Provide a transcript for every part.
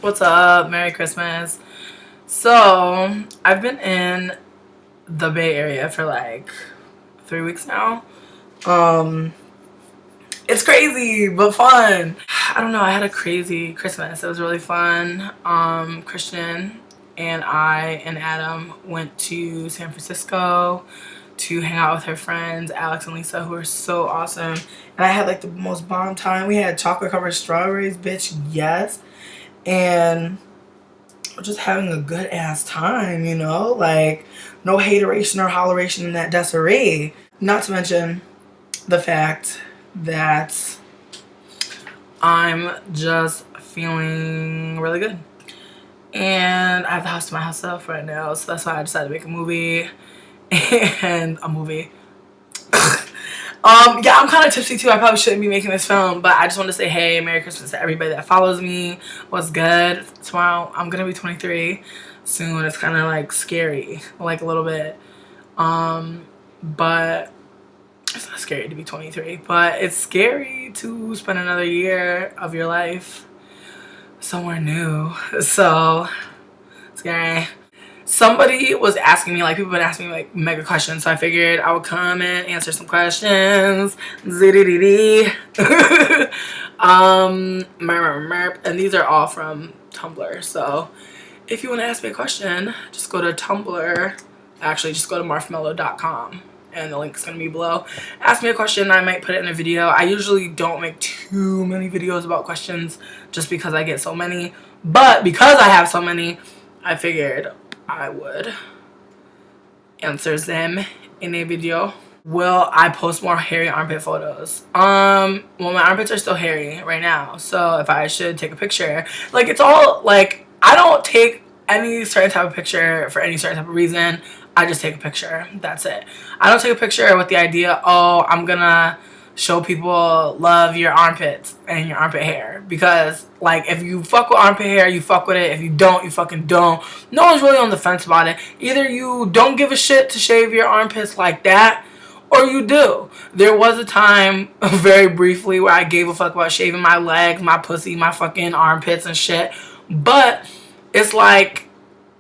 What's up? Merry Christmas. So, I've been in the Bay Area for like 3 weeks now. Um, it's crazy but fun. I don't know, I had a crazy Christmas. It was really fun. Christian and I and Adam went to San Francisco to hang out with her friends, Alex and Lisa, who are so awesome. And I had like the most bomb time. We had chocolate covered strawberries, bitch, yes. And just having a good ass time, like no hateration or holleration in that desiree. Not to mention the fact that I'm just feeling really good. And I have the house to myself right now, so that's why I decided to make a movie. And a movie. Yeah, I'm kind of tipsy too. I probably shouldn't be making this film, but I just want to say, hey, Merry Christmas to everybody that follows me. What's good? Tomorrow, I'm gonna be 23 soon. It's kind of like scary, like a little bit. But it's not scary to be 23, but it's scary to spend another year of your life somewhere new. So scary. Somebody was asking me, like, people been asking me like mega questions, so I figured I would come and answer some questions. And these are all from Tumblr. So if you want to ask me a question, just go to Tumblr. Actually, just go to marshmallow.com and the link's gonna be below. Ask me a question, I might put it in a video. I usually don't make too many videos about questions just because I get so many, but because I have so many, I figured I would answer them in a video. Will I post more hairy armpit photos? Well, my armpits are still hairy right now, so if I should take a picture, like, it's all like, I don't take any certain type of picture for any certain type of reason. I just take a picture. That's it. I don't take a picture with the idea, oh, I'm gonna show people love your armpits and your armpit hair, because like, if you fuck with armpit hair, you fuck with it. If you don't, you fucking don't. No one's really on the fence about it. Either you don't give a shit to shave your armpits like that, or you do. There was a time, very briefly, where I gave a fuck about shaving my legs, my pussy, my fucking armpits and shit. But it's like,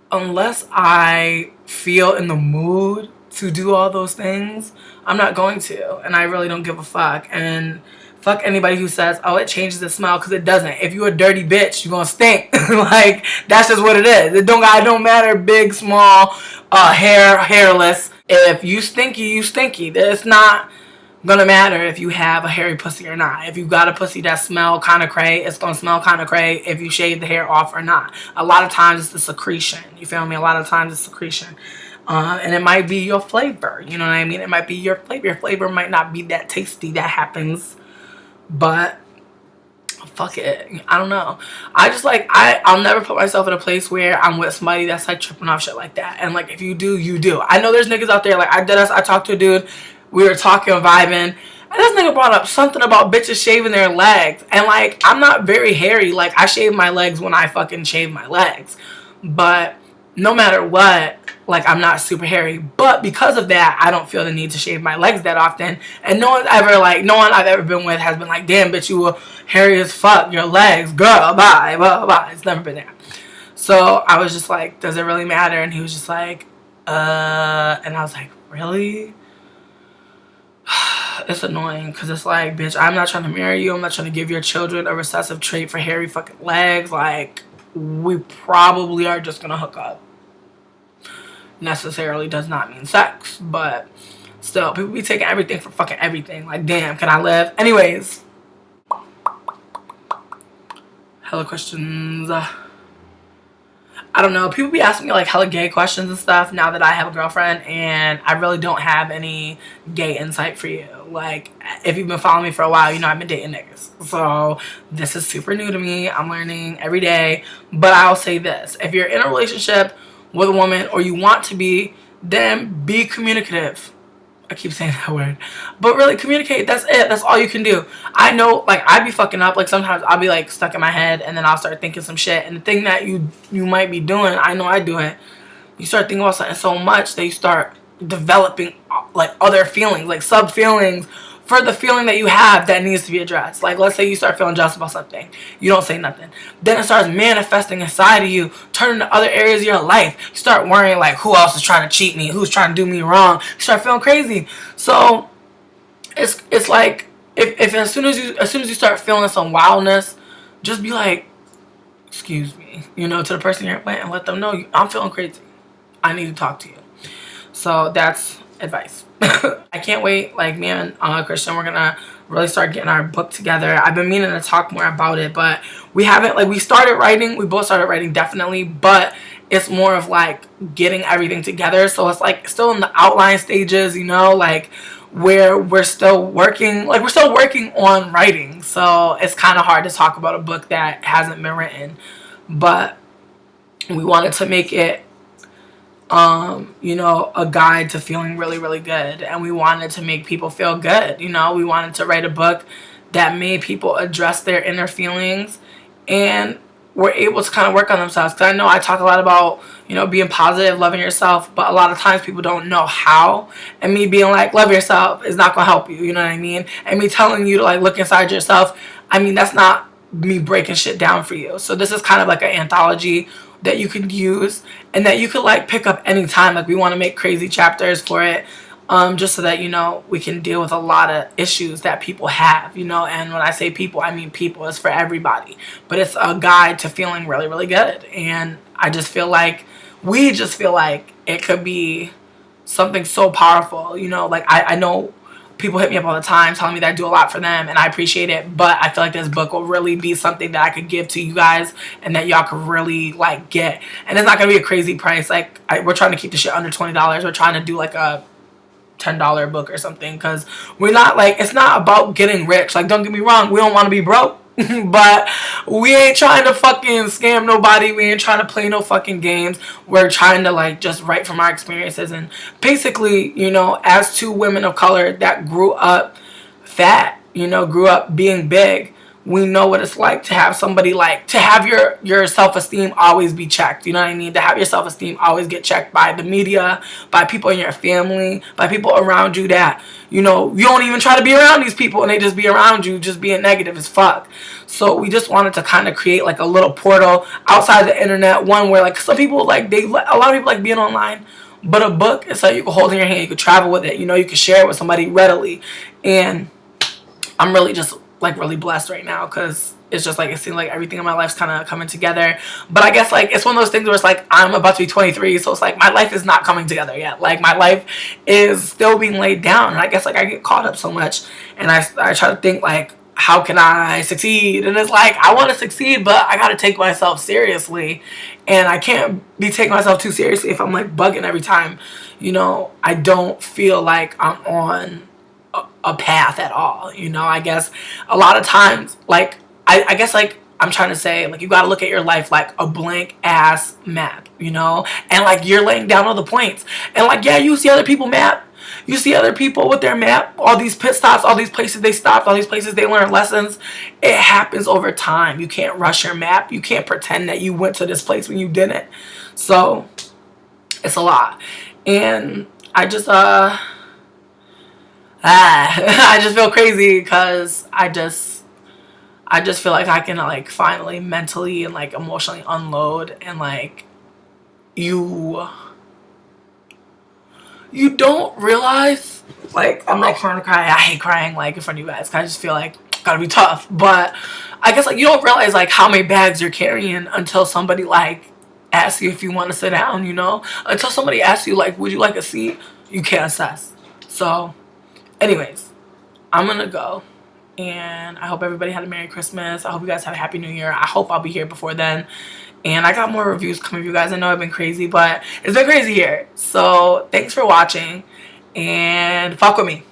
unless I feel in the mood to do all those things, I'm not going to. And I really don't give a fuck. And fuck anybody who says, oh, it changes the smell, because it doesn't. If you're a dirty bitch, you're gonna stink. Like, that's just what it is. It don't matter, big, small, hairless. If you stinky, you stinky. It's not gonna matter if you have a hairy pussy or not. If you got a pussy that smell kind of cray, it's gonna smell kind of cray if you shave the hair off or not. A lot of times it's the secretion. You feel me? A lot of times it's secretion. And it might be your flavor. You know what I mean? It might be your flavor. Your flavor might not be that tasty. That happens. But fuck it. I don't know. I just like, I'll never put myself in a place where I'm with somebody that's like tripping off shit like that. And like, if you do, you do. I know there's niggas out there, like, I talked to a dude, we were talking, vibing, and this nigga brought up something about bitches shaving their legs. And like, I'm not very hairy. Like, I shave my legs when I fucking shave my legs. But no matter what, like, I'm not super hairy. But because of that, I don't feel the need to shave my legs that often. And no one I've ever been with has been like, damn, bitch, you were hairy as fuck. Your legs, girl, bye, blah, blah. It's never been that. So I was just like, does it really matter? And he was just like, and I was like, really? It's annoying, because it's like, bitch, I'm not trying to marry you. I'm not trying to give your children a recessive trait for hairy fucking legs. Like, we probably are just gonna hook up. Necessarily does not mean sex, but still, people be taking everything for fucking everything. Like, damn, can I live? Anyways, hella questions. I don't know, people be asking me like hella gay questions and stuff now that I have a girlfriend, and I really don't have any gay insight for you. Like, if you've been following me for a while, you know I've been dating niggas. So this is super new to me. I'm learning every day. But I'll say this: if you're in a relationship with a woman, or you want to be, then be communicative. I keep saying that word, but really communicate. That's it. That's all you can do. I know, like, I be fucking up. Like, sometimes I'll be like stuck in my head, and then I'll start thinking some shit. And the thing that you might be doing, I know I do it. You start thinking about something so much that you start developing like other feelings, like sub feelings for the feeling that you have that needs to be addressed. Like, let's say you start feeling jealous about something. You don't say nothing. Then it starts manifesting inside of you, turning to other areas of your life. You start worrying, like, who else is trying to cheat me? Who's trying to do me wrong? You start feeling crazy. So it's like, if as soon as you start feeling some wildness, just be like, excuse me, to the person you're with, and let them know, I'm feeling crazy. I need to talk to you. So that's advice. I can't wait. Like, me and Christian, we're gonna really start getting our book together. I've been meaning to talk more about it, but we haven't. Like, we started writing. We both started writing, definitely, but it's more of like getting everything together. So it's like still in the outline stages, like where we're still working. Like, we're still working on writing. So it's kind of hard to talk about a book that hasn't been written, but we wanted to make it a guide to feeling really, really good. And we wanted to make people feel good. We wanted to write a book that made people address their inner feelings and were able to kind of work on themselves. Because I know I talk a lot about, being positive, loving yourself, but a lot of times people don't know how. And me being like, love yourself is not going to help you, you know what I mean? And me telling you to, like, look inside yourself, that's not me breaking shit down for you. So this is kind of like an anthology that you could use and that you could, like, pick up anytime. Like, we want to make crazy chapters for it, just so that, we can deal with a lot of issues that people have, and when I say people, I mean people. It's for everybody, but it's a guide to feeling really, really good. And we just feel like it could be something so powerful, like, I know people hit me up all the time telling me that I do a lot for them, and I appreciate it, but I feel like this book will really be something that I could give to you guys and that y'all could really, like, get. And it's not going to be a crazy price. Like, we're trying to keep the shit under $20. We're trying to do, like, a $10 book or something, because we're not, like, it's not about getting rich. Like, don't get me wrong, we don't want to be broke. But we ain't trying to fucking scam nobody. We ain't trying to play no fucking games. We're trying to, like, just write from our experiences. And basically, as two women of color that grew up fat, grew up being big, we know what it's like to have somebody, like, to have your self-esteem always be checked. You know what I mean? To have your self-esteem always get checked by the media, by people in your family, by people around you that, you don't even try to be around these people, and they just be around you just being negative as fuck. So we just wanted to kind of create, like, a little portal outside the internet, one where, like, some people, like, a lot of people like being online, but a book is like you can hold in your hand, you can travel with it, you can share it with somebody readily. And I'm really just, like, really blessed right now, because it's just like it seems like everything in my life's kind of coming together. But I guess, like, it's one of those things where it's like I'm about to be 23, so it's like my life is not coming together yet. Like, my life is still being laid down, and I guess, like, I get caught up so much, and I try to think, like, how can I succeed? And it's like, I want to succeed, but I got to take myself seriously, and I can't be taking myself too seriously if I'm, like, bugging every time I don't feel like I'm on a path at all. I guess a lot of times, like, I guess, like, I'm trying to say, like, you got to look at your life like a blank ass map, and, like, you're laying down all the points, and, like, yeah, you see other people map, you see other people with their map, all these pit stops, all these places they stopped, all these places they learned lessons. It happens over time. You can't rush your map. You can't pretend that you went to this place when you didn't. So it's a lot. And I just I just feel crazy, because I just feel like I can, like, finally mentally and, like, emotionally unload. And, like, you don't realize, like, I'm not trying to cry. I hate crying, like, in front of you guys, 'cause I just feel like gotta be tough. But I guess, like, you don't realize, like, how many bags you're carrying until somebody, like, asks you if you want to sit down, until somebody asks you, like, would you like a seat? You can't assess. So anyways, I'm gonna go, and I hope everybody had a Merry Christmas. I hope you guys had a Happy New Year. I hope I'll be here before then, and I got more reviews coming for you guys. I know I've been crazy, but it's been crazy here. So thanks for watching, and fuck with me.